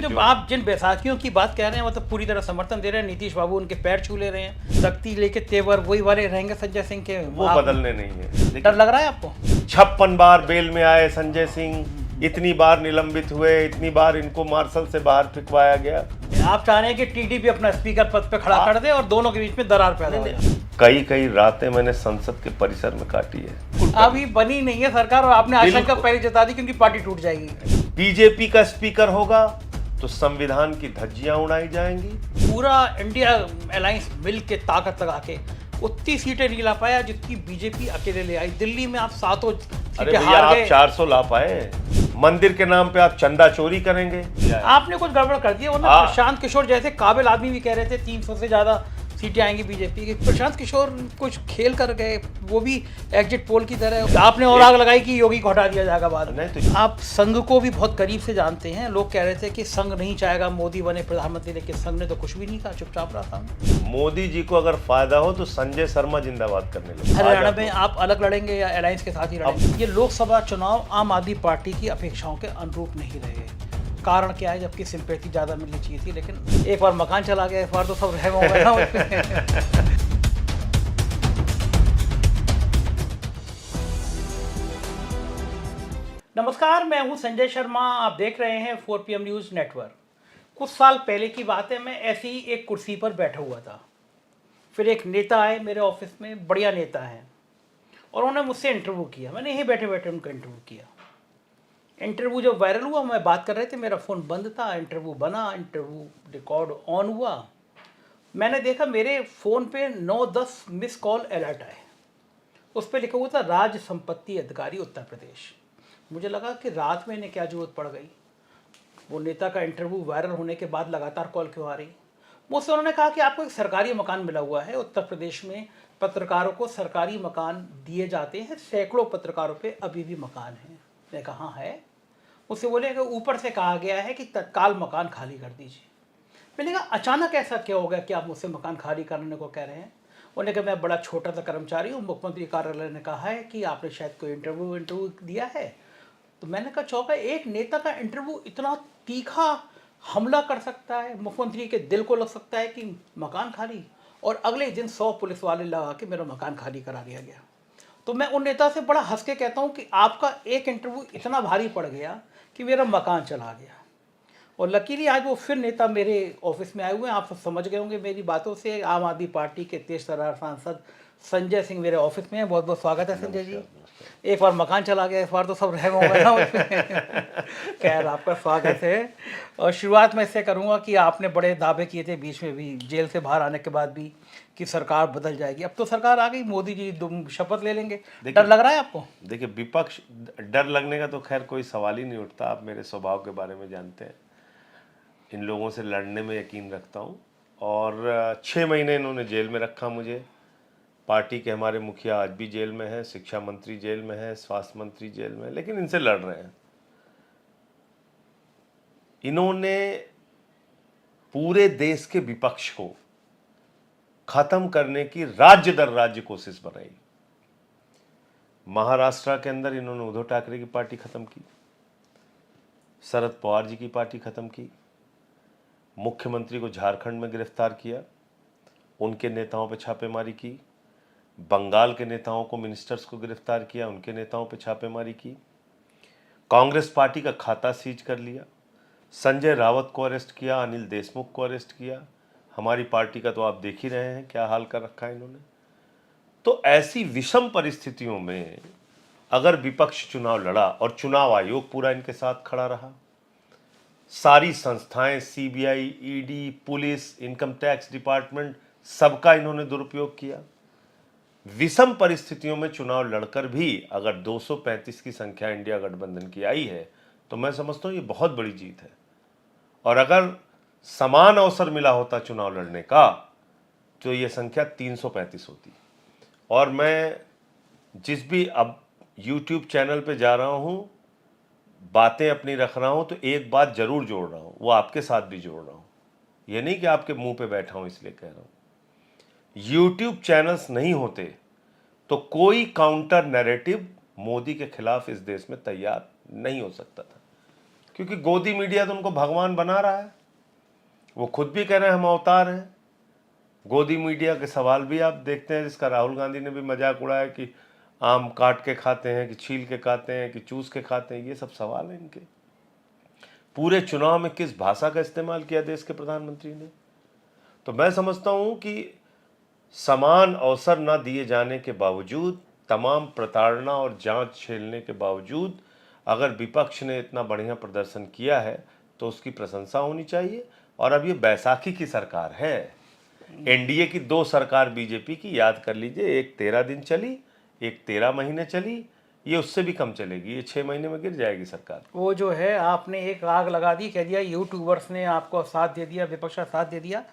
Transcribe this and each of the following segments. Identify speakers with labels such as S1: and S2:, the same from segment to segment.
S1: जो आप जिन बैसाखियों की बात कह रहे हैं वो तो पूरी तरह समर्थन दे रहे हैं। नीतीश बाबू उनके पैर छू ले रहे हैं, सख्ती लेके तेवर वही वाले रहेंगे संजय सिंह के।
S2: वो बदलने नहीं है।
S1: डर लग रहा है आपको?
S2: 56 बार बेल में आए संजय सिंह, इतनी बार निलंबित हुए, इतनी बार इनको मार्शल से बाहर फिकवाया गया।
S1: आप चाह रहे हैं कि टीडीपी अपना स्पीकर पद पे खड़ा कर दे और दोनों के बीच में दरार पैदा हो जाए।
S2: कई रातें मैंने संसद के परिसर में काटी है।
S1: अभी बनी नहीं है सरकार और आपने आशंका पहले जता दी क्योंकि पार्टी टूट जाएगी।
S2: बीजेपी का स्पीकर होगा तो संविधान की धज्जियां उड़ाई जाएंगी।
S1: पूरा इंडिया अलायंस मिल के ताकत लगा के उतनी सीटें नहीं ला पाया जितनी बीजेपी अकेले ले आई। दिल्ली में आप 7 सीटें हार गए।
S2: 400 ला पाए। मंदिर के नाम पे आप चंदा चोरी करेंगे।
S1: आपने कुछ गड़बड़ कर दिया। वरना प्रशांत किशोर जैसे काबिल आदमी भी कह रहे थे 300 से ज्यादा सीटें आएंगी बीजेपी की। प्रशांत किशोर कुछ खेल कर गए, वो भी एग्जिट पोल की तरह। आपने और आग लगाई कि योगी को हटा दिया जाएगा बाद में। तो आप संघ को भी बहुत करीब से जानते हैं। लोग कह रहे थे कि संघ नहीं चाहेगा मोदी बने प्रधानमंत्री, लेकिन संघ ने तो कुछ भी नहीं कहा, चुपचाप रहा था।
S2: मोदी जी को अगर फायदा हो तो संजय शर्मा जिंदाबाद करने लगे।
S1: हरियाणा में आप अलग लड़ेंगे या अलायंस के साथ ही लड़ेंगे? ये लोकसभा चुनाव आम आदमी पार्टी की अपेक्षाओं के अनुरूप नहीं रहे। कारण क्या है? जबकि सिंपैथी ज़्यादा मिलनी चाहिए थी, लेकिन एक बार मकान चला गया, एक बार तो सब रहम हो गए ना। नमस्कार, मैं हूं संजय शर्मा। आप देख रहे हैं 4 PM न्यूज़ नेटवर्क। कुछ साल पहले की बात है, मैं ऐसी ही एक कुर्सी पर बैठा हुआ था। फिर एक नेता आए मेरे ऑफिस में, बढ़िया नेता हैं, और उन्होंने मुझसे इंटरव्यू किया। मैंने यहीं बैठे बैठे उनका इंटरव्यू किया। इंटरव्यू जब वायरल हुआ, मैं बात कर रहे थे, मेरा फ़ोन बंद था। इंटरव्यू बना, इंटरव्यू रिकॉर्ड ऑन हुआ। मैंने देखा मेरे फ़ोन पे 9-10 मिस कॉल अलर्ट आए। उस पर लिखा हुआ था राज्य संपत्ति अधिकारी उत्तर प्रदेश। मुझे लगा कि रात में इन्हें क्या जरूरत पड़ गई। वो नेता का इंटरव्यू वायरल होने के बाद लगातार कॉल क्यों आ रही? मुझसे उन्होंने कहा कि आपको एक सरकारी मकान मिला हुआ है। उत्तर प्रदेश में पत्रकारों को सरकारी मकान दिए जाते हैं, सैकड़ों पत्रकारों पे अभी भी मकान है। मैं कहा है? उससे बोले कि ऊपर से कहा गया है कि तत्काल मकान खाली कर दीजिए। मैंने कहा अचानक ऐसा क्या हो गया कि आप मुझसे मकान खाली करने को कह रहे हैं? उन्होंने कहा मैं बड़ा छोटा सा कर्मचारी हूँ, मुख्यमंत्री कार्यालय ने कहा है कि आपने शायद कोई इंटरव्यू दिया है। तो मैंने कहा चौंका, एक नेता का इंटरव्यू इतना तीखा हमला कर सकता है, मुख्यमंत्री के दिल को लग सकता है कि मकान खाली, और अगले दिन 100 पुलिस वाले लगा के मेरा मकान खाली करा दिया गया। तो मैं उन नेता से बड़ा हंस के कहता हूँ कि आपका एक इंटरव्यू इतना भारी पड़ गया कि मेरा मकान चला गया। और लकीली आज वो फिर नेता मेरे ऑफिस में आए हुए हैं। आप सब समझ गए होंगे मेरी बातों से। आम आदमी पार्टी के तेज तर्रार सांसद संजय सिंह मेरे ऑफिस में हैं। बहुत बहुत स्वागत है संजय जी। एक बार मकान चला गया, इस बार तो सब रहम हो गए ना। खैर, आपका स्वागत है। और शुरुआत मैं इससे करूँगा कि आपने बड़े दावे किए थे बीच में भी, जेल से बाहर आने के बाद भी, कि सरकार बदल जाएगी। अब तो सरकार आ गई, मोदी जी शपथ ले लेंगे। डर लग रहा है आपको?
S2: देखिए, विपक्ष, डर लगने का तो खैर कोई सवाल ही नहीं उठता। आप मेरे स्वभाव के बारे में जानते हैं। इन लोगों से लड़ने में यकीन रखता हूँ। और 6 महीने इन्होंने जेल में रखा मुझे। पार्टी के हमारे मुखिया आज भी जेल में है, शिक्षा मंत्री जेल में है, स्वास्थ्य मंत्री जेल में है, लेकिन इनसे लड़ रहे हैं। इन्होंने पूरे देश के विपक्ष को खत्म करने की राज्य दर राज्य कोशिश बनाई। महाराष्ट्र के अंदर इन्होंने उद्धव ठाकरे की पार्टी खत्म की, शरद पवार जी की पार्टी खत्म की, मुख्यमंत्री को झारखंड में गिरफ्तार किया, उनके नेताओं पे छापेमारी की, बंगाल के नेताओं को, मिनिस्टर्स को गिरफ्तार किया, उनके नेताओं पे छापेमारी की, कांग्रेस पार्टी का खाता सीज कर लिया, संजय रावत को अरेस्ट किया, अनिल देशमुख को अरेस्ट किया। हमारी पार्टी का तो आप देख ही रहे हैं क्या हाल कर रखा है इन्होंने। तो ऐसी विषम परिस्थितियों में अगर विपक्ष चुनाव लड़ा और चुनाव आयोग पूरा इनके साथ खड़ा रहा, सारी संस्थाएं, CBI, ED, police, income tax department, सबका इन्होंने दुरुपयोग किया। विषम परिस्थितियों में चुनाव लड़कर भी अगर 235 की संख्या इंडिया गठबंधन की आई है तो मैं समझता हूँ ये बहुत बड़ी जीत है। और अगर समान अवसर मिला होता चुनाव लड़ने का तो ये संख्या 335 होती। और मैं जिस भी अब YouTube चैनल पे जा रहा हूँ, बातें अपनी रख रहा हूँ, तो एक बात जरूर जोड़ रहा हूँ, वो आपके साथ भी जोड़ रहा हूँ। ये नहीं कि आपके मुंह पे बैठा हूँ इसलिए कह रहा हूँ। YouTube चैनल्स नहीं होते तो कोई काउंटर नैरेटिव मोदी के खिलाफ इस देश में तैयार नहीं हो सकता था। क्योंकि गोदी मीडिया तो उनको भगवान बना रहा है। वो खुद भी कह रहे हैं हम अवतार हैं। गोदी मीडिया के सवाल भी आप देखते हैं, जिसका राहुल गांधी ने भी मजाक उड़ाया कि आम काट के खाते हैं, कि छील के खाते हैं, कि चूस के खाते हैं। ये सब सवाल हैं इनके। पूरे चुनाव में किस भाषा का इस्तेमाल किया देश के प्रधानमंत्री ने? तो मैं समझता हूं कि समान अवसर न दिए जाने के बावजूद, तमाम प्रताड़ना और जांच झेलने के बावजूद अगर विपक्ष ने इतना बढ़िया प्रदर्शन किया है तो उसकी प्रशंसा होनी चाहिए। और अब ये बैसाखी की सरकार है, एनडीए की 2 सरकार बीजेपी की, याद कर लीजिए, एक 13 दिन चली, एक 13 महीने चली, ये उससे भी कम चलेगी, ये 6 महीने में गिर जाएगी सरकार।
S1: वो जो है आपने एक आग लगा दी, कह दिया यूट्यूबर्स ने आपको साथ दे दिया, विपक्ष का साथ दे दिया।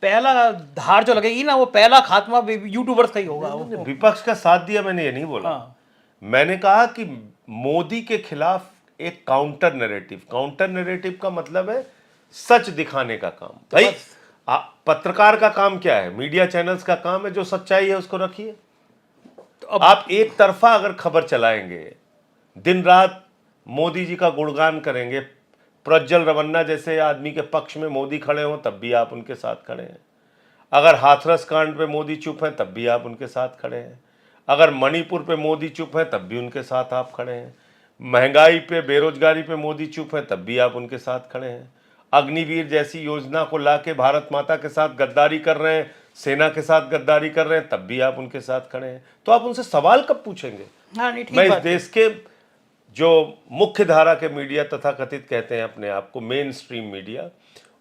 S1: पहला धार जो लगेगी ना, वो पहला खात्मा यूट्यूबर्स का ही होगा।
S2: विपक्ष का साथ दिया मैंने ये नहीं बोला।
S1: हाँ।
S2: मैंने कहा कि मोदी के खिलाफ एक काउंटर नैरेटिव का मतलब है सच दिखाने का काम। भाई पत्रकार का काम क्या है? मीडिया चैनल्स का काम है जो सच्चाई है उसको रखिए। तो आप एक तरफा अगर खबर चलाएंगे, दिन रात मोदी जी का गुणगान करेंगे, प्रज्वल रवन्ना जैसे आदमी के पक्ष में मोदी खड़े हों तब भी आप उनके साथ खड़े हैं। अगर हाथरस कांड पे मोदी चुप हैं तब भी आप उनके साथ खड़े हैं। अगर मणिपुर पे मोदी चुप है तब भी उनके साथ आप खड़े हैं। महंगाई पे, बेरोजगारी पे मोदी चुप है तब भी आप उनके साथ खड़े हैं। अग्निवीर जैसी योजना को लाके भारत माता के साथ गद्दारी कर रहे हैं, सेना के साथ गद्दारी कर रहे हैं, तब भी आप उनके साथ खड़े हैं। तो आप उनसे सवाल कब पूछेंगे?
S1: हाँ, नहीं, ठीक
S2: मैं इस
S1: बात है।
S2: देश के जो मुख्य धारा के मीडिया तथा कथित कहते हैं अपने आप को मेन स्ट्रीम मीडिया,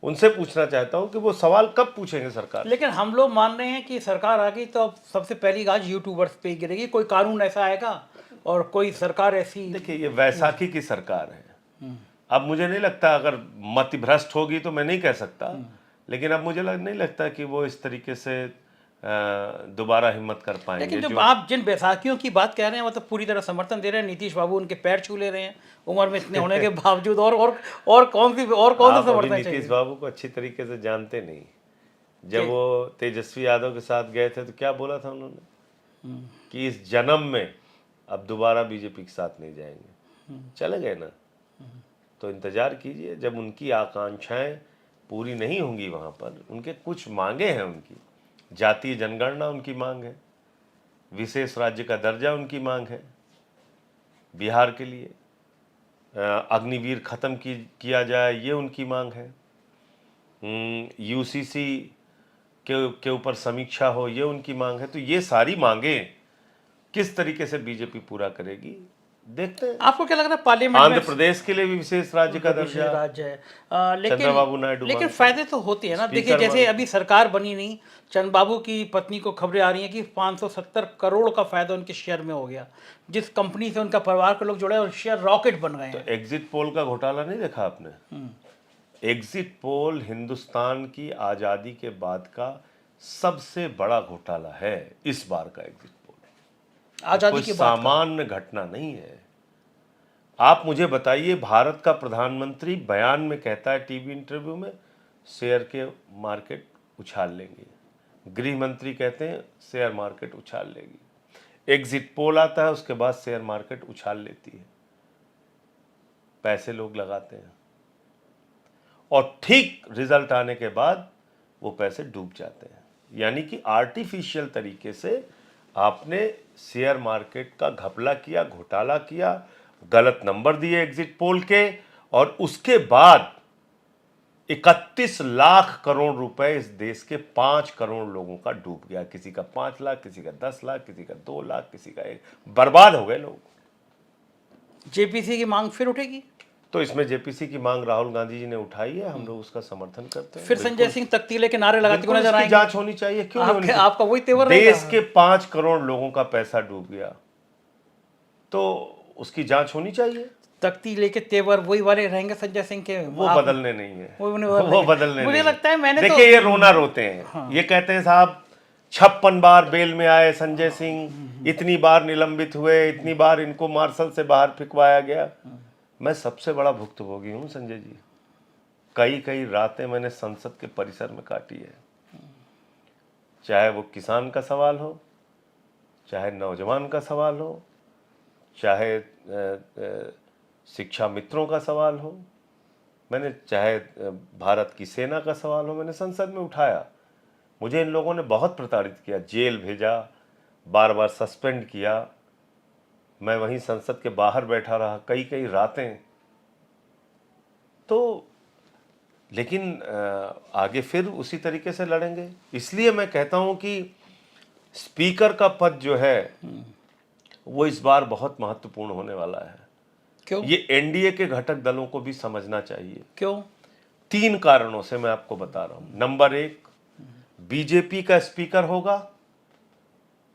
S2: उनसे पूछना चाहता हूं कि वो सवाल कब पूछेंगे सरकार?
S1: लेकिन हम लोग मान रहे हैं कि सरकार आ गई तो अब सबसे पहली गाज यूट्यूबर्स पे ही गिरेगी। कोई कानून ऐसा आएगा और कोई सरकार ऐसी।
S2: देखिए, ये वैसाखी की सरकार है। अब मुझे नहीं लगता, अगर मति भ्रष्ट होगी तो मैं नहीं कह सकता, लेकिन अब मुझे नहीं लगता कि वो इस तरीके से दोबारा हिम्मत कर पाएंगे।
S1: लेकिन जब आप जिन बैसाखियों की बात कह रहे हैं वो तो पूरी तरह समर्थन दे रहे हैं। नीतीश बाबू उनके पैर छू ले रहे हैं उम्र में इतने होने के बावजूद। और कौन सा समर्थन चाहिए?
S2: नीतीश बाबू को अच्छी तरीके से जानते नहीं। जब वो तेजस्वी यादव के साथ गए थे तो क्या बोला था उन्होंने कि इस जन्म में अब दोबारा बीजेपी के साथ नहीं जाएंगे। चले गए ना, तो इंतजार कीजिए। जब उनकी आकांक्षाएं पूरी नहीं होंगी, वहां पर उनके कुछ मांगे हैं, उनकी जातीय जनगणना उनकी मांग है, विशेष राज्य का दर्जा उनकी मांग है बिहार के लिए, अग्निवीर खत्म किया जाए ये उनकी मांग है, यूसीसी के ऊपर समीक्षा हो ये उनकी मांग है। तो ये सारी मांगे किस तरीके से बीजेपी पूरा करेगी देखते हैं।
S1: आपको क्या लग रहा है पार्लियामेंट
S2: आंध्र प्रदेश के लिए भी विशेष राज्य का दर्जा
S1: राज्य है,
S2: चंद्रबाबू नायडू
S1: लेकिन फायदे तो होते हैं ना। देखिए, जैसे अभी सरकार बनी नहीं, चंद्रबाबू की पत्नी को खबरें आ रही हैं कि 570 करोड़ का फायदा उनके शेयर में हो गया। जिस कंपनी से उनका परिवार के लोग जुड़े हैं और शेयर रॉकेट बन गए हैं।
S2: तो एग्जिट पोल का घोटाला नहीं देखा आपने? एग्जिट पोल हिंदुस्तान की आजादी के बाद का सबसे बड़ा घोटाला है इस बार का एग्जिट पोल।
S1: आजादी के बाद
S2: सामान्य घटना नहीं है। आप मुझे बताइए, भारत का प्रधानमंत्री बयान में कहता है टीवी इंटरव्यू में शेयर के मार्केट उछाल लेंगे, गृह मंत्री कहते हैं शेयर मार्केट उछाल लेगी। एग्जिट पोल आता है, उसके बाद शेयर मार्केट उछाल लेती है, पैसे लोग लगाते हैं और ठीक रिजल्ट आने के बाद वो पैसे डूब जाते हैं। यानी कि आर्टिफिशियल तरीके से आपने शेयर मार्केट का घपला किया, घोटाला किया, गलत नंबर दिए एग्जिट पोल के, और उसके बाद 31 लाख करोड़ रुपए इस देश के 5 करोड़ लोगों का डूब गया। किसी का 5 लाख, किसी का 10 लाख, किसी का 2 लाख, किसी का 1। बर्बाद हो गए लोग।
S1: जेपीसी की मांग फिर उठेगी?
S2: तो इसमें जेपीसी की मांग राहुल गांधी जी ने उठाई है, हम लोग उसका समर्थन करते हैं।
S1: फिर संजय सिंह तख्तीले के नारे लगाते हुए नजर आएंगे।
S2: जांच होनी चाहिए, क्यों नहीं होनी चाहिए?
S1: आपका वही तेवर
S2: देश के 5 करोड़ लोगों का पैसा डूब गया तो उसकी जांच होनी चाहिए।
S1: तख्तीले के तेवर वही वाले रहेंगे संजय सिंह के?
S2: वो बदलने नहीं है,
S1: वो
S2: बदलने
S1: मुझे लगता है। मैंने
S2: देखिए, ये रोना रोते हैं। हाँ। ये कहते हैं साहब 56 बार बेल में आए संजय सिंह, इतनी बार निलंबित हुए, इतनी बार इनको मार्शल से बाहर फिकवाया गया। मैं सबसे बड़ा भुक्तभोगी हूं संजय जी। कई रातें मैंने संसद के परिसर में काटी है, चाहे वो किसान का सवाल हो, चाहे नौजवान का सवाल हो, चाहे शिक्षा मित्रों का सवाल हो, मैंने चाहे भारत की सेना का सवाल हो, मैंने संसद में उठाया। मुझे इन लोगों ने बहुत प्रताड़ित किया, जेल भेजा, बार बार सस्पेंड किया। मैं वहीं संसद के बाहर बैठा रहा कई कई रातें। तो लेकिन आगे फिर उसी तरीके से लड़ेंगे। इसलिए मैं कहता हूं कि स्पीकर का पद जो है वो इस बार बहुत महत्वपूर्ण होने वाला है।
S1: क्यों?
S2: ये एनडीए के घटक दलों को भी समझना चाहिए।
S1: क्यों?
S2: 3 कारणों से मैं आपको बता रहा हूं। नंबर 1, बीजेपी का स्पीकर होगा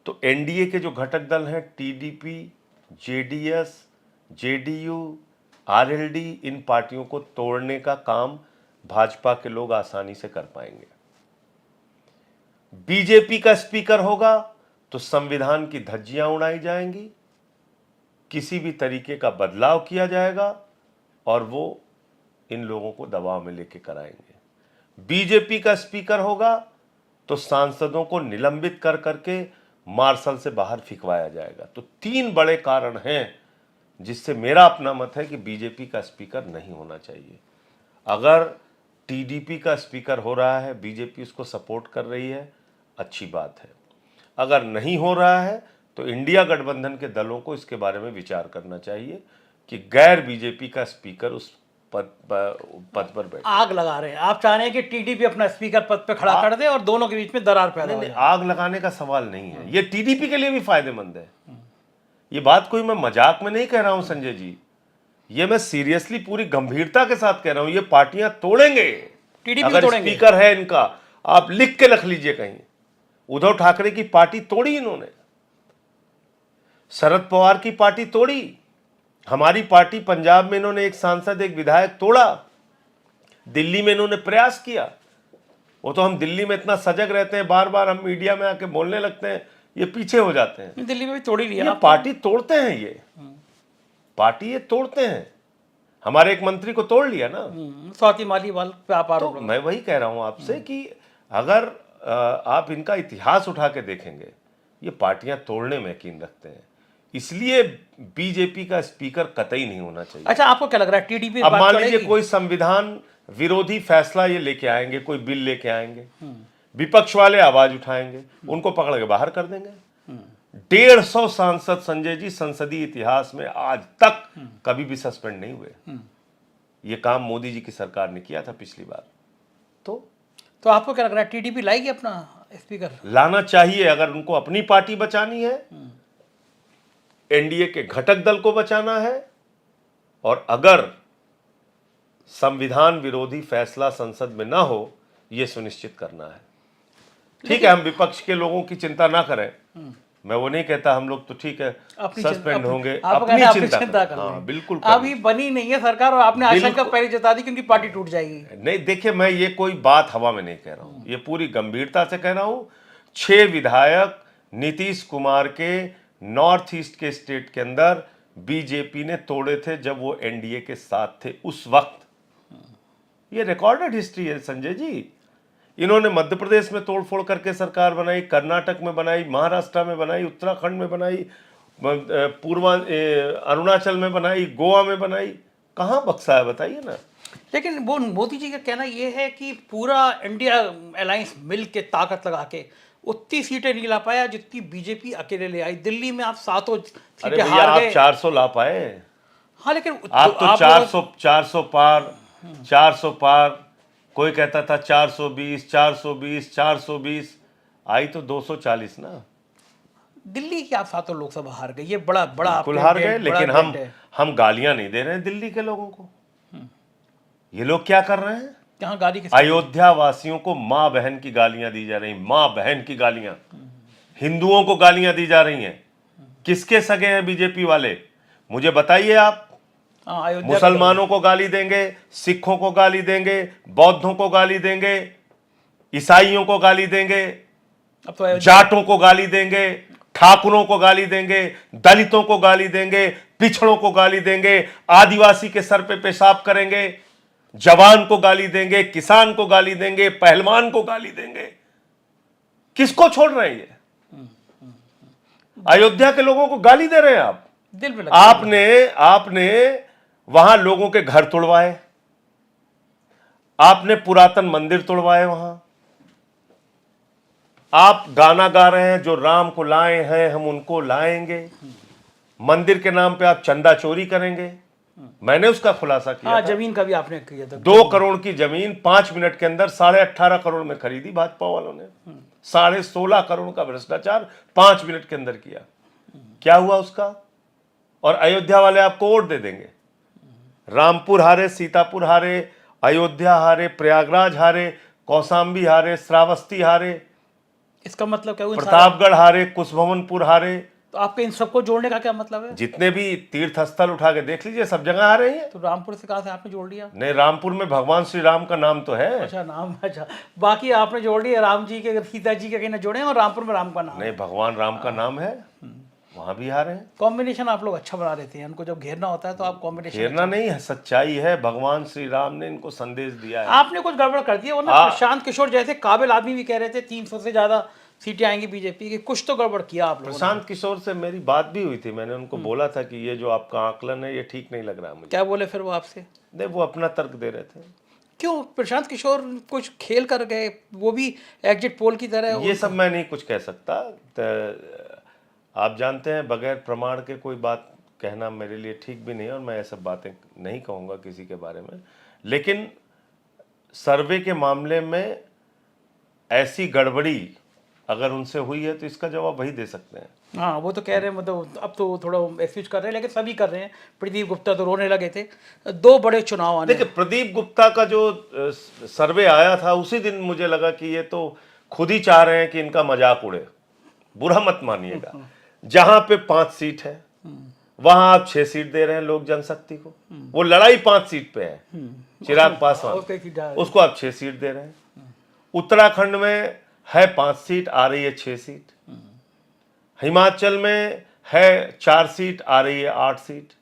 S2: तो एनडीए के जो घटक दल हैं, टीडीपी, जेडीएस, जेडीयू, आरएलडी, इन पार्टियों को तोड़ने का काम भाजपा के लोग आसानी से कर पाएंगे। बीजेपी का स्पीकर होगा तो संविधान की धज्जियां उड़ाई जाएंगी, किसी भी तरीके का बदलाव किया जाएगा और वो इन लोगों को दबाव में लेके कराएंगे। बीजेपी का स्पीकर होगा तो सांसदों को निलंबित कर करके मार्शल से बाहर फिकवाया जाएगा। तो 3 बड़े कारण हैं जिससे मेरा अपना मत है कि बीजेपी का स्पीकर नहीं होना चाहिए। अगर टीडीपी का स्पीकर हो रहा है, बीजेपी उसको सपोर्ट कर रही है, अच्छी बात है। अगर नहीं हो रहा है तो इंडिया गठबंधन के दलों को इसके बारे में विचार करना चाहिए कि गैर बीजेपी का स्पीकर उस पद पर बैठे।
S1: आग लगा रहे हैं आप, चाह रहे हैं कि टीडीपी अपना स्पीकर पद पे खड़ा कर दे और दोनों के बीच में दरार पैदा हो जाए।
S2: आग लगाने का सवाल नहीं है, ये टीडीपी के लिए भी फायदेमंद है। ये बात कोई मैं मजाक में नहीं कह रहा हूं संजय जी, ये मैं सीरियसली पूरी गंभीरता के साथ कह रहा हूं। ये पार्टियां तोड़ेंगे,
S1: टीडीपी
S2: अगर
S1: तोड़ेंगे।
S2: स्पीकर है इनका, आप लिख के रख लीजिए कहीं। उद्धव ठाकरे की पार्टी तोड़ी इन्होंने, शरद पवार की पार्टी तोड़ी, हमारी पार्टी पंजाब में इन्होंने एक सांसद एक विधायक तोड़ा, दिल्ली में इन्होंने प्रयास किया। वो तो हम दिल्ली में इतना सजग रहते हैं, बार बार हम मीडिया में आके बोलने लगते हैं, ये पीछे हो जाते हैं।
S1: दिल्ली में भी तोड़ ही लिया।
S2: ये पार्टी तोड़ते हैं, ये पार्टी ये तोड़ते हैं। हमारे एक मंत्री को तोड़ लिया ना,
S1: स्वाति मालीवाल पे आप आरोप
S2: तो मैं वही कह रहा हूं आपसे कि अगर आप इनका इतिहास उठा के देखेंगे, ये पार्टियां तोड़ने में यकीन रखते हैं। इसलिए बीजेपी का स्पीकर कतई नहीं होना चाहिए।
S1: अच्छा, आपको क्या लग रहा है टीडीपी
S2: अब मान लीजिए कोई संविधान विरोधी फैसला ये लेके आएंगे, कोई बिल लेके आएंगे, विपक्ष वाले आवाज उठाएंगे, उनको पकड़ के बाहर कर देंगे। 150 सांसद संजय जी संसदीय इतिहास में आज तक कभी भी सस्पेंड नहीं हुए। ये काम मोदी जी की सरकार ने किया था पिछली बार।
S1: तो आपको क्या लग रहा है टीडीपी लाएगी अपना स्पीकर?
S2: लाना चाहिए, अगर उनको अपनी पार्टी बचानी है, एनडीए के घटक दल को बचाना है, और अगर संविधान विरोधी फैसला संसद में ना हो, यह सुनिश्चित करना है। ठीक है, हम विपक्ष के लोगों की चिंता ना करें, मैं वो नहीं कहता हम लोग तो ठीक है सस्पेंड होंगे, अपनी चिंता करें। हाँ, बिल्कुल
S1: अभी बनी नहीं है सरकार और आपने आशंका पहले जता दी कि उनकी पार्टी टूट जाएगी।
S2: नहीं, देखिए मैं ये कोई बात हवा में नहीं कह रहा हूं, ये पूरी गंभीरता से कह रहा हूं। 6 विधायक नीतीश कुमार के नॉर्थ ईस्ट के स्टेट के अंदर बीजेपी ने तोड़े थे जब वो एनडीए के साथ थे उस वक्त। ये रिकॉर्डेड हिस्ट्री है संजय जी। इन्होंने मध्य प्रदेश में तोड़फोड़ करके सरकार बनाई, कर्नाटक में बनाई, महाराष्ट्र में बनाई, उत्तराखंड में बनाई, अरुणाचल में बनाई, गोवा में बनाई। कहाँ बक्सा है बताइए ना।
S1: लेकिन वो मोदी जी का कहना ये है कि पूरा इंडिया अलायंस मिल के ताकत लगा के उतनी सीटें नहीं ला पाया जितनी बीजेपी अकेले ले आई। दिल्ली में आप 7 सीटें हार गए।
S2: आप 400 ला पाए।
S1: हाँ, लेकिन
S2: आप तो 400 पार, 400 पार, कोई कहता था 420, 420, 420, आई तो 240 ना।
S1: दिल्ली की आप 7 लोकसभा हार गए, ये बड़ा
S2: बिल्कुल हार गए। लेकिन हम गालियां नहीं दे रहे हैं दिल्ली के लोगों को। ये लोग क्या कर रहे हैं?
S1: यहाँ गाली के
S2: अयोध्या वासियों को माँ बहन की गालियां दी जा रही, माँ बहन की गालियां, हिंदुओं को गालियां दी जा रही हैं। किसके सगे हैं बीजेपी वाले? मुझे बताइए आप। मुसलमानों को गाली देंगे, सिखों को गाली देंगे, बौद्धों को गाली देंगे, ईसाइयों को गाली देंगे,
S1: अब तो
S2: जाटों को गाली देंगे, ठाकुरों को गाली देंगे, दलितों को गाली देंगे, पिछड़ों को गाली देंगे, आदिवासी के सर पे पेशाब करेंगे, जवान को गाली देंगे, किसान को गाली देंगे, पहलवान को गाली देंगे। किसको छोड़ रहे हैं ये? अयोध्या के लोगों को गाली दे रहे हैं आप।
S1: दिल में
S2: आपने वहां लोगों के घर तोड़वाए, आपने पुरातन मंदिर तोड़वाए वहां। आप गाना गा रहे हैं, जो राम को लाए हैं हम उनको लाएंगे। मंदिर के नाम पे आप चंदा चोरी करेंगे। मैंने उसका खुलासा किया
S1: हाँ,
S2: था।
S1: जमीन का भी आपने किया था।
S2: 2 करोड़ की जमीन 5 मिनट के अंदर 18.5 करोड़ में खरीदी भाजपा वालों ने। 16.5 करोड़ का भ्रष्टाचार 5 मिनट के अंदर किया। क्या हुआ उसका? और अयोध्या वाले आपको वोट दे देंगे। रामपुर हारे, सीतापुर हारे, अयोध्या हारे, प्रयागराज हारे, कौशाम्बी हारे, श्रावस्ती हारे,
S1: इसका मतलब क्या हुआ?
S2: प्रतापगढ़ हारे, कुशभवनपुर हारे।
S1: तो आपके इन सबको जोड़ने का क्या मतलब है?
S2: जितने भी तीर्थ स्थल उठा के देख लीजिए, सब जगह आ रही हैं।
S1: तो रामपुर से कहाँ से आपने जोड़ दिया?
S2: नहीं, रामपुर में भगवान श्री राम का नाम तो है।
S1: अच्छा, नाम। अच्छा, बाकी आपने जोड़ दिया राम जी के, सीता जी के कहीं ना जोड़े, और रामपुर में राम का नाम।
S2: नहीं, भगवान राम का नाम है, वहां भी आ रहे हैं।
S1: कॉम्बिनेशन आप लोग अच्छा बना देते हैं, उनको जब घेरना होता है तो आप कॉम्बिनेशन।
S2: घेरना नहीं है, सच्चाई है। भगवान श्री राम ने इनको संदेश दिया है।
S1: आपने कुछ गड़बड़ कर दिया, वरना प्रशांत किशोर जैसे काबिल आदमी भी कह रहे थे 300 से ज्यादा सीटें आएंगी बीजेपी की। कुछ तो गड़बड़ किया आप लोगों ने।
S2: प्रशांत किशोर से मेरी बात भी हुई थी। मैंने उनको बोला था कि ये जो आपका आकलन है ये ठीक नहीं लग रहा मुझे।
S1: क्या बोले फिर वो आपसे?
S2: नहीं, वो अपना तर्क दे रहे थे।
S1: क्यों? प्रशांत किशोर कुछ खेल कर गए, वो भी एग्जिट पोल की तरह।
S2: ये सब मैं नहीं कुछ कह सकता। आप जानते हैं, बगैर प्रमाण के कोई बात कहना मेरे लिए ठीक भी नहीं है, और मैं ये सब बातें नहीं कहूँगा किसी के बारे में। लेकिन सर्वे के मामले में ऐसी गड़बड़ी अगर उनसे हुई है तो इसका जवाब वही दे सकते हैं।
S1: हाँ, वो तो कह रहे हैं, मतलब अब तो थोड़ा एक्सक्यूज कर रहे हैं, लेकिन सभी कर रहे हैं। प्रदीप गुप्ता तो रोने लगे थे। 2 बड़े चुनाव आने।
S2: देखिए, प्रदीप गुप्ता का जो सर्वे आया था, उसी दिन मुझे लगा कि ये तो खुद ही चाह रहे हैं कि इनका मजाक उड़े। बुरा मत मानिएगा। जहां पे 5 सीट है वहां आप 6 सीट दे रहे हैं लोक जनशक्ति को। वो लड़ाई 5 सीट पे है। चिराग पासवान, उसको आप 6 सीट दे रहे हैं। उत्तराखंड में है 5 सीट, आ रही है 6 सीट। हिमाचल में है 4 सीट, आ रही है 8 सीट।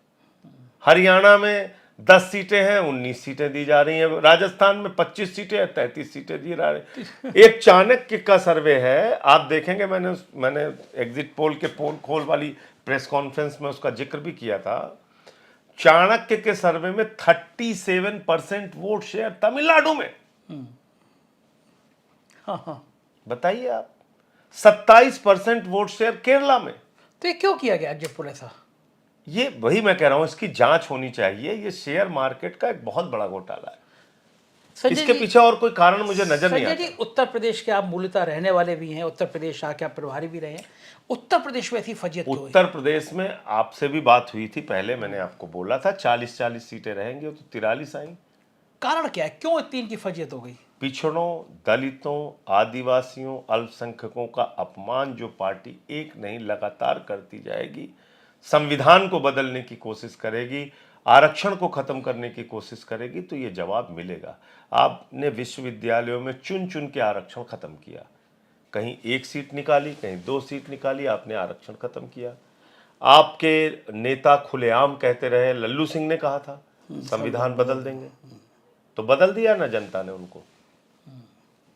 S2: हरियाणा में 10 सीटें हैं, 19 सीटें दी जा रही हैं। राजस्थान में 25 सीटें हैं, 33 सीटें दी जा रही हैं। एक चाणक्य का सर्वे है, आप देखेंगे। मैंने एग्जिट पोल के पोल खोल वाली प्रेस कॉन्फ्रेंस में उसका जिक्र भी किया था। चाणक्य के सर्वे में 37% वोट शेयर तमिलनाडु में।
S1: हाँ।
S2: बताइए आप। 27% वोट शेयर केरला में।
S1: तो ये क्यों किया गया एग्जिट पोल ऐसा?
S2: ये वही मैं कह रहा हूं, इसकी जांच होनी चाहिए। ये शेयर मार्केट का एक बहुत बड़ा घोटाला है। इसके पीछे और कोई कारण मुझे नजर नहीं आता।
S1: संजय जी, उत्तर प्रदेश के आप मूलतः रहने वाले भी हैं, उत्तर प्रदेश आके आप प्रभारी भी रहे हैं। उत्तर प्रदेश में ऐसी फजीयत क्यों है?
S2: उत्तर प्रदेश में आपसे भी बात हुई थी पहले, मैंने आपको बोला था 40-40 सीटें रहेंगी, तो 43 आई।
S1: कारण क्या है? क्यों इतनी इनकी फजीयत हो गई?
S2: पिछड़ों, दलितों, आदिवासियों, अल्पसंख्यकों का अपमान जो पार्टी एक नहीं लगातार करती जाएगी, संविधान को बदलने की कोशिश करेगी, आरक्षण को खत्म करने की कोशिश करेगी, तो ये जवाब मिलेगा। आपने विश्वविद्यालयों में चुन चुन के आरक्षण खत्म किया। कहीं 1 सीट निकाली, कहीं 2 सीट निकाली, आपने आरक्षण खत्म किया। आपके नेता खुलेआम कहते रहे, लल्लू सिंह ने कहा था संविधान बदल देंगे, तो बदल दिया ना जनता ने उनको।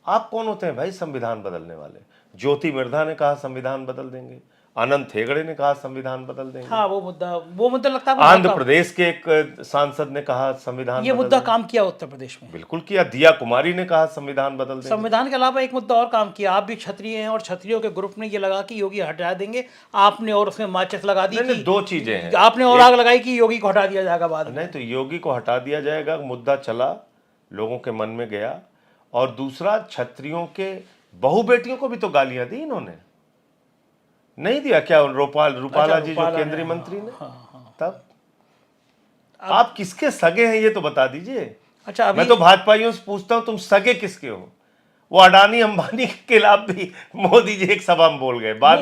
S2: आप कौन होते हैं भाई संविधान बदलने वाले? ज्योति मिर्धा ने कहा संविधान बदल देंगे, अनंत हेगड़े ने कहा संविधान बदल देंगे।
S1: हाँ, वो मुद्दा लगता है।
S2: आंध्र प्रदेश के एक सांसद ने कहा संविधान
S1: ये मुद्दा काम किया उत्तर प्रदेश में।
S2: बिल्कुल किया। दिया कुमारी ने कहा संविधान बदल देंगे।
S1: संविधान के अलावा एक मुद्दा और काम किया। आप भी क्षत्रिय हैं, और क्षत्रियों के ग्रुप ने ये लगा कि योगी हटा देंगे। आपने और उसमें माचिस लगा दी कि
S2: 2 चीजें हैं।
S1: आपने और आग लगाई कि योगी को हटा दिया जाएगा बाद में।
S2: नहीं, तो योगी को हटा दिया जाएगा मुद्दा चला, लोगों के मन में गया। और दूसरा, क्षत्रियों के बहू बेटियों को भी तो गालियां दी इन्होंने, नहीं दिया क्या? रूपाला जी जो केंद्रीय मंत्री ने। तब आप किसके सगे हैं ये तो बता दीजिए।
S1: अच्छा,
S2: मैं तो भाजपाइयों से पूछता हूं, तुम सगे किसके हो? वो अडानी अंबानी के खिलाफ भी मोदी जी एक सभा में बोल गए। बाद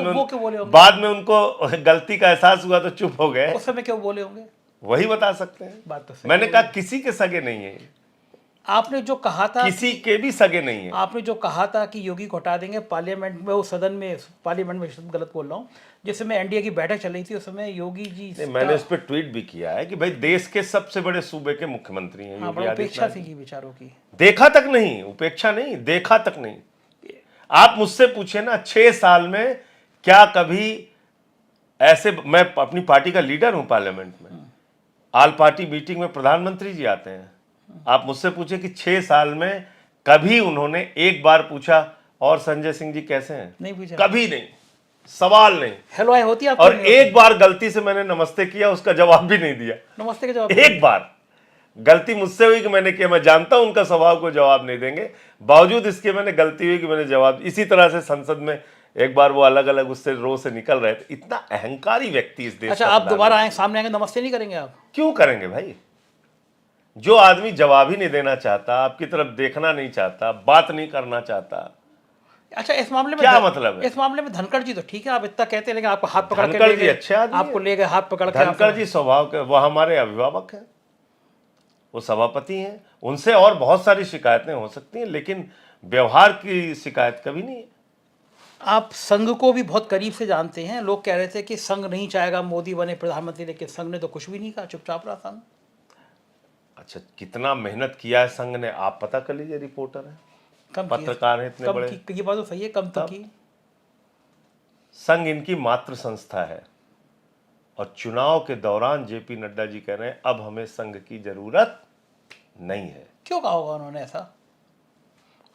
S2: में उनको गलती का एहसास हुआ तो चुप हो गए।
S1: उस समय क्यों बोले होंगे?
S2: वही बता सकते हैं।
S1: बात तो सही।
S2: मैंने कहा किसी के सगे नहीं है।
S1: आपने जो कहा था,
S2: किसी के भी सगे नहीं है।
S1: आपने जो कहा था कि योगी को हटा देंगे, पार्लियामेंट में, वो सदन में, पार्लियामेंट में गलत बोल रहा हूँ, जिस समय एनडीए की बैठक चल रही थी उस समय योगी जी
S2: मैंने उस पर ट्वीट भी किया है कि भाई देश के सबसे बड़े सूबे के मुख्यमंत्री हैं योगी आदित्यनाथ।
S1: उपेक्षा सी की विचारों की,
S2: देखा तक नहीं, उपेक्षा नहीं, देखा तक नहीं। आप मुझसे पूछे ना 6 साल में क्या कभी ऐसे, मैं अपनी पार्टी का लीडर हूं पार्लियामेंट में, ऑल पार्टी मीटिंग में प्रधानमंत्री जी आते हैं, आप मुझसे पूछे कि 6 साल में कभी उन्होंने एक बार पूछा और संजय सिंह जी कैसे हैं?
S1: नहीं पूछा।
S2: कभी नहीं, सवाल नहीं।
S1: हेलो हाय होती है आपको?
S2: और
S1: नहीं होती?
S2: एक बार गलती से मैंने नमस्ते किया, उसका जवाब भी नहीं दिया।
S1: नमस्ते का जवाब
S2: एक बार गलती मुझसे हुई कि मैंने किया, मैं जानता हूं उनका स्वभाव को जवाब नहीं देंगे, बावजूद इसके मैंने गलती हुई कि मैंने जवाब। इसी तरह से संसद में एक बार वो अलग अलग उससे रो से निकल रहे थे। इतना अहंकारी व्यक्ति इस देश
S1: अच्छा,
S2: का
S1: आप
S2: प्रधानमंत्री।
S1: दोबारा आए सामने आएंगे नमस्ते नहीं करेंगे आप?
S2: क्यों करेंगे भाई? जो आदमी जवाब ही नहीं देना चाहता, आपकी तरफ देखना नहीं चाहता, बात नहीं करना चाहता,
S1: अच्छा, इस मामले में
S2: क्या मतलब है?
S1: इस मामले में धनखड़ जी तो ठीक है, आप इतना कहते हैं, लेकिन आपको हाथ पकड़ के
S2: धनखड़
S1: ले
S2: जी
S1: गए,
S2: अच्छे आदमी
S1: आपको
S2: हैं।
S1: ले गए हाथ पकड़ के।
S2: धनखड़ जी स्वभाव के वो हमारे अभिभावक हैं, वो सभापति हैं, उनसे और बहुत सारी शिकायतें हो सकती हैं, लेकिन व्यवहार की शिकायत कभी नहीं है।
S1: आप संघ को भी बहुत करीब से जानते हैं। लोग कह रहे थे कि संघ नहीं चाहेगा मोदी बने प्रधानमंत्री, लेकिन संघ ने तो कुछ भी नहीं कहा, चुपचाप रहा संघ।
S2: अच्छा, कितना मेहनत किया है संघ ने, आप पता कर लीजिए, रिपोर्टर है,
S1: कम
S2: पत्रकार है इतने
S1: कम
S2: बड़े।
S1: की, ये बात तो सही है, कम तो की।
S2: संघ इनकी मातृ संस्था है, और चुनाव के दौरान जेपी नड्डा जी कह रहे हैं अब हमें संघ की जरूरत नहीं है।
S1: क्यों कहा होगा उन्होंने ऐसा?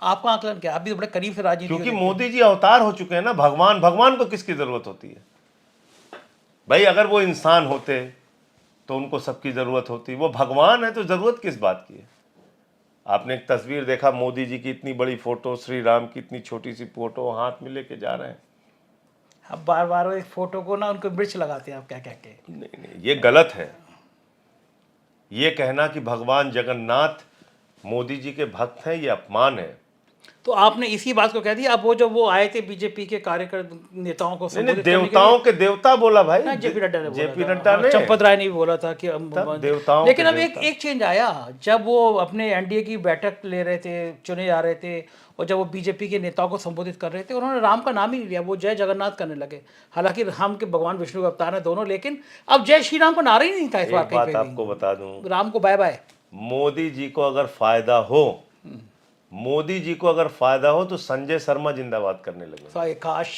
S1: आपका आकलन क्या? आप भी तो बड़े करीब से राजनीति
S2: क्योंकि
S1: को देखते हैं।
S2: मोदी जी अवतार हो चुके हैं ना, भगवान। भगवान को किसकी जरूरत होती है भाई? अगर वो इंसान होते तो उनको सबकी जरूरत होती। वो भगवान है तो जरूरत किस बात की है? आपने एक तस्वीर देखा, मोदी जी की इतनी बड़ी फोटो, श्री राम की इतनी छोटी सी फोटो हाथ में लेके जा रहे हैं।
S1: अब बार बार इस फोटो को ना उनको मिर्च लगाते हैं आप क्या कह के।
S2: नहीं नहीं, ये गलत है। ये कहना कि भगवान जगन्नाथ मोदी जी के भक्त हैं, ये अपमान है।
S1: तो आपने इसी बात को कह दिया। अब वो जब वो आए थे बीजेपी के कार्यकर्ता नेताओं को
S2: नहीं,
S1: संबोधित करने के
S2: देवताओं
S1: लिए,
S2: के देवता बोला भाई,
S1: जेपी नड्डा ने बोला
S2: जेपी
S1: था।
S2: नड्डा ने,
S1: चंपत राय ने भी बोला था कि
S2: देवताओं
S1: लेकिन
S2: के
S1: अब एक
S2: देवता।
S1: एक चेंज आया जब वो अपने एनडीए की बैठक ले रहे थे, चुने जा रहे थे, और जब वो बीजेपी के नेताओं को संबोधित कर रहे थे, उन्होंने राम का नाम ही नहीं लिया, वो जय जगन्नाथ करने लगे। हालांकि राम के भगवान विष्णु के अवतार है दोनों, लेकिन अब जय श्री राम का नारा ही नहीं था इस बार
S2: एक
S1: कहीं
S2: बात
S1: पे
S2: आपको
S1: भी।
S2: बता दूं,
S1: राम को बाय बाय।
S2: मोदी जी को अगर फायदा हो, मोदी जी को अगर फायदा हो तो संजय शर्मा जिंदाबाद करने लगे।
S1: काश।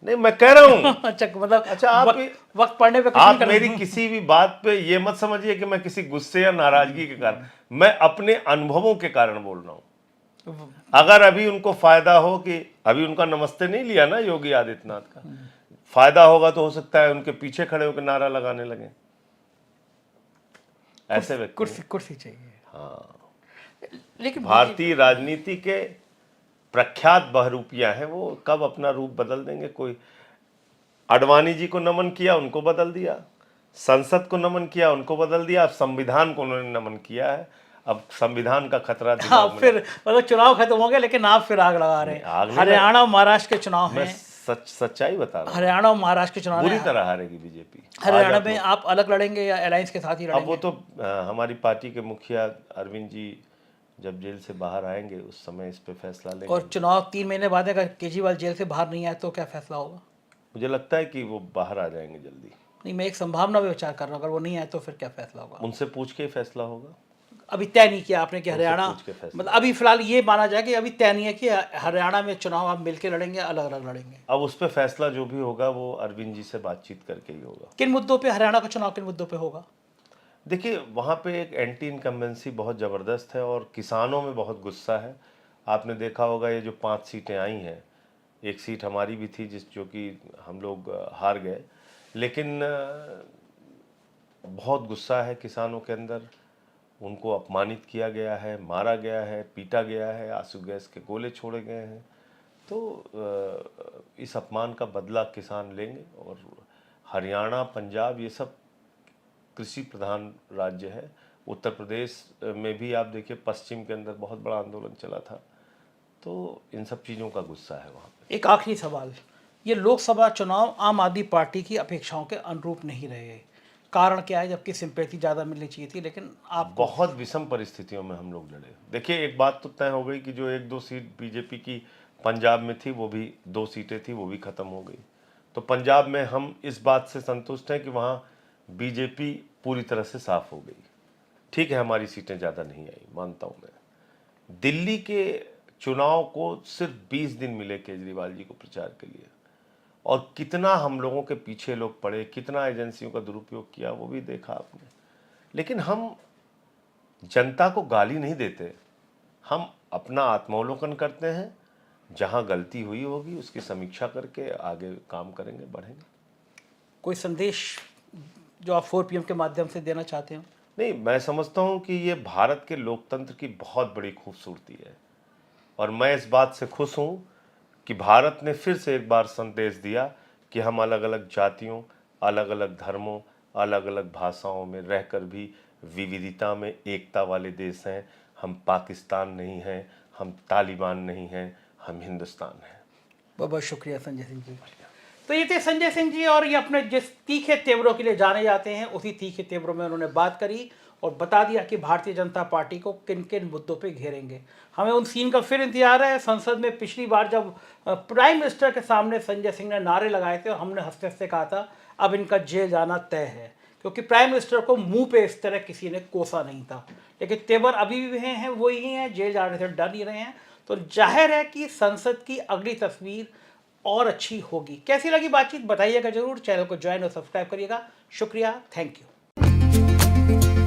S2: नहीं, मैं कह रहा हूं।
S1: अच्छा, मतलब
S2: अच्छा, आप
S1: वक्त पड़ने पे कुछ
S2: आप
S1: नहीं
S2: मेरी
S1: करना।
S2: किसी भी बात पे ये मत समझिए कि मैं किसी गुस्से या नाराजगी के कारण, मैं अपने अनुभवों के कारण बोल रहा हूं। अगर अभी उनको फायदा हो कि अभी उनका नमस्ते नहीं लिया ना योगी आदित्यनाथ का, फायदा होगा तो हो सकता है उनके पीछे खड़े होकर नारा लगाने लगे ऐसे व्यक्ति।
S1: कुर्सी चाहिए।
S2: हाँ,
S1: लेकिन
S2: भारतीय राजनीति के प्रख्यात बहरूपिया हैं, वो कब अपना रूप बदल देंगे? कोई आडवाणी जी को नमन किया, उनको बदल दिया, संसद को नमन किया, उनको बदल दिया, अब संविधान को उन्होंने नमन किया है। अब संविधान का खतरा दिमाग में।
S1: फिर मतलब चुनाव खत्म हो गए, लेकिन आप फिर आग लगा रहे हैं। हरियाणा और महाराष्ट्र के चुनाव
S2: मैं
S1: हैं।
S2: सच्चाई बता रहा हूँ,
S1: हरियाणा और महाराष्ट्र के चुनाव
S2: बुरी
S1: हैं।
S2: तरह हारेगी बीजेपी।
S1: हरियाणा में आप अलग लड़ेंगे या अलायंस के साथ ही
S2: अब
S1: लड़ेंगे?
S2: वो तो हमारी पार्टी के मुखिया अरविंद जी जब जेल से बाहर आएंगे उस समय इस पे फैसला लेंगे।
S1: और चुनाव 3 महीने बाद अगर केजरीवाल जेल से बाहर नहीं आए तो क्या फैसला होगा?
S2: मुझे लगता है कि वो बाहर आ जाएंगे जल्दी।
S1: नहीं, मैं एक संभावना पे विचार कर रहा हूँ, अगर वो नहीं आए तो फिर क्या फैसला होगा?
S2: उनसे पूछ के ही फैसला होगा।
S1: अभी तय नहीं किया आपने कि हरियाणा,
S2: पूछ के फैसला।
S1: मतलब अभी फिलहाल ये माना जाए कि अभी तय नहीं है कि हरियाणा में चुनाव आप मिलकर लड़ेंगे या अलग अलग लड़ेंगे?
S2: अब उस पर फैसला जो भी होगा वो अरविंद जी से बातचीत करके ही होगा।
S1: किन मुद्दों पे हरियाणा का चुनाव, किन मुद्दों पे होगा?
S2: देखिए, वहाँ पे एक एंटी इनकम्बेंसी बहुत ज़बरदस्त है और किसानों में बहुत गुस्सा है। आपने देखा होगा ये जो 5 सीटें आई हैं, एक सीट हमारी भी थी जो कि हम लोग हार गए, लेकिन बहुत गुस्सा है किसानों के अंदर। उनको अपमानित किया गया है, मारा गया है, पीटा गया है, आंसू गैस के गोले छोड़े गए हैं। तो इस अपमान का बदला किसान लेंगे। और हरियाणा, पंजाब, ये सब कृषि प्रधान राज्य है। उत्तर प्रदेश में भी आप देखिए, पश्चिम के अंदर बहुत बड़ा आंदोलन चला था। तो इन सब चीज़ों का गुस्सा है वहाँ पे।
S1: एक आखिरी सवाल, ये लोकसभा चुनाव आम आदमी पार्टी की अपेक्षाओं के अनुरूप नहीं रहे, कारण क्या है? जबकि सिंपैथी ज़्यादा मिलनी चाहिए थी, लेकिन आप
S2: बहुत विषम परिस्थितियों में हम लोग लड़े। देखिए, एक बात तो तय हो गई कि जो 1-2 सीट बीजेपी की पंजाब में थी, वो भी 2 सीटें थी, वो भी खत्म हो गई। तो पंजाब में हम इस बात से संतुष्ट हैं कि वहाँ बीजेपी पूरी तरह से साफ हो गई। ठीक है, हमारी सीटें ज़्यादा नहीं आई, मानता हूँ मैं। दिल्ली के चुनाव को सिर्फ 20 दिन मिले केजरीवाल जी को प्रचार के लिए, और कितना हम लोगों के पीछे लोग पड़े, कितना एजेंसियों का दुरुपयोग किया, वो भी देखा आपने। लेकिन हम जनता को गाली नहीं देते, हम अपना आत्मावलोकन करते हैं, जहां गलती हुई होगी उसकी समीक्षा करके आगे काम करेंगे, बढ़ेंगे।
S1: कोई संदेश जो आप 4 PM के माध्यम से देना चाहते हो?
S2: नहीं, मैं समझता हूं कि ये भारत के लोकतंत्र की बहुत बड़ी खूबसूरती है और मैं इस बात से खुश हूं कि भारत ने फिर से एक बार संदेश दिया कि हम अलग अलग जातियों, अलग अलग धर्मों, अलग अलग भाषाओं में रहकर भी विविधता में एकता वाले देश हैं। हम पाकिस्तान नहीं हैं, हम तालिबान नहीं हैं, हम हिंदुस्तान हैं।
S1: बहुत बहुत शुक्रिया संजय सिंह जी। तो ये थे संजय सिंह जी, और ये अपने जिस तीखे तेवरों के लिए जाने जाते हैं उसी तीखे तेवरों में उन्होंने बात करी और बता दिया कि भारतीय जनता पार्टी को किन किन मुद्दों पे घेरेंगे। हमें उन सीन का फिर इंतजार है। संसद में पिछली बार जब प्राइम मिनिस्टर के सामने संजय सिंह ने नारे लगाए थे और हमने हंसते हंसते कहा था अब इनका जेल जाना तय है, क्योंकि प्राइम मिनिस्टर को मुंह पे इस तरह किसी ने कोसा नहीं था। लेकिन तेवर अभी भी हैं वही हैं, जेल जाने से डर नहीं रहे हैं। तो जाहिर है कि संसद की अगली तस्वीर और अच्छी होगी। कैसी लगी बातचीत बताइएगा जरूर। चैनल को ज्वाइन और सब्सक्राइब करिएगा। शुक्रिया, थैंक यू।